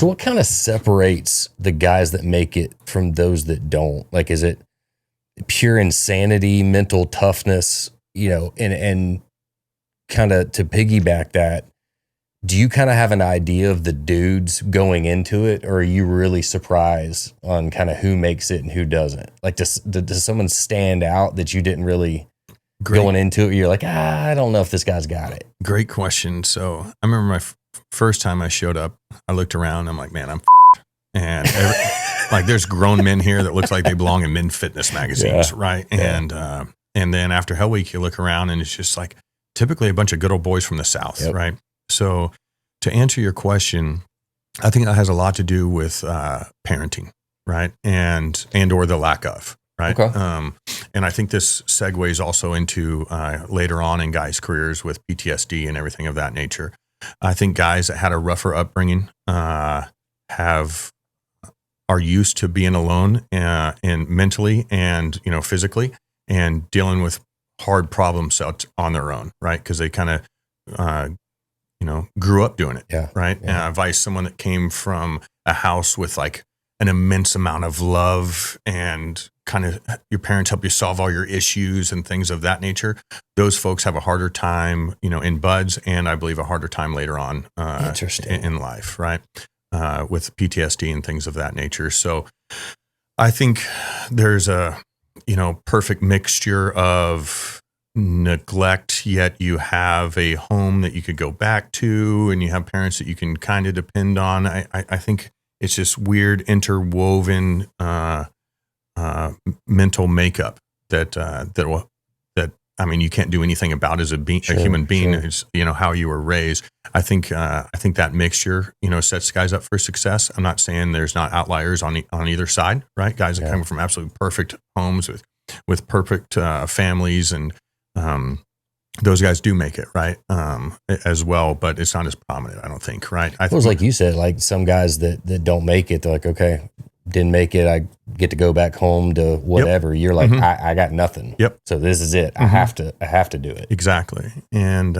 So what kind of separates the guys that make it from those that don't? Like, is it pure insanity, mental toughness, and kind of to piggyback that, do you kind of have an idea of the dudes going into it, or are you really surprised on kind of who makes it and who doesn't? Like, does someone stand out that you didn't really going into it? You're like, I don't know if this guy's got it. Great question. So I remember my first time I showed up, I looked around, I'm like, man, I'm and like there's grown men here that looks like they belong in Men Fitness magazines, right? Yeah. And then after Hell Week, you look around and it's just like typically a bunch of good old boys from the South, right? So to answer your question, I think that has a lot to do with parenting, right? And or the lack of, right? Okay. And I think this segues also into later on in guys' careers with PTSD and everything of that nature. I think guys that had a rougher upbringing are used to being alone and mentally and physically and dealing with hard problems on their own, right? Because they kind of grew up doing it, right? Yeah. Advise someone that came from a house with like an immense amount of love and kind of your parents help you solve all your issues and things of that nature. Those folks have a harder time, in buds, and I believe a harder time later on in life, right? With PTSD and things of that nature. So I think there's a, perfect mixture of neglect, yet you have a home that you could go back to and you have parents that you can kind of depend on. I think it's just weird interwoven mental makeup that you can't do anything about as a human being. Sure. It's how you were raised. I think that mixture sets guys up for success. I'm not saying there's not outliers on either side, right? Guys that come from absolutely perfect homes with perfect families, and those guys do make it, right? As well, but it's not as prominent, I don't think, right? It was like you said, like some guys that don't make it, they're like, okay, didn't make it, I get to go back home to whatever. You're like, I got nothing. Yep. So this is it. I have to do it. Exactly. And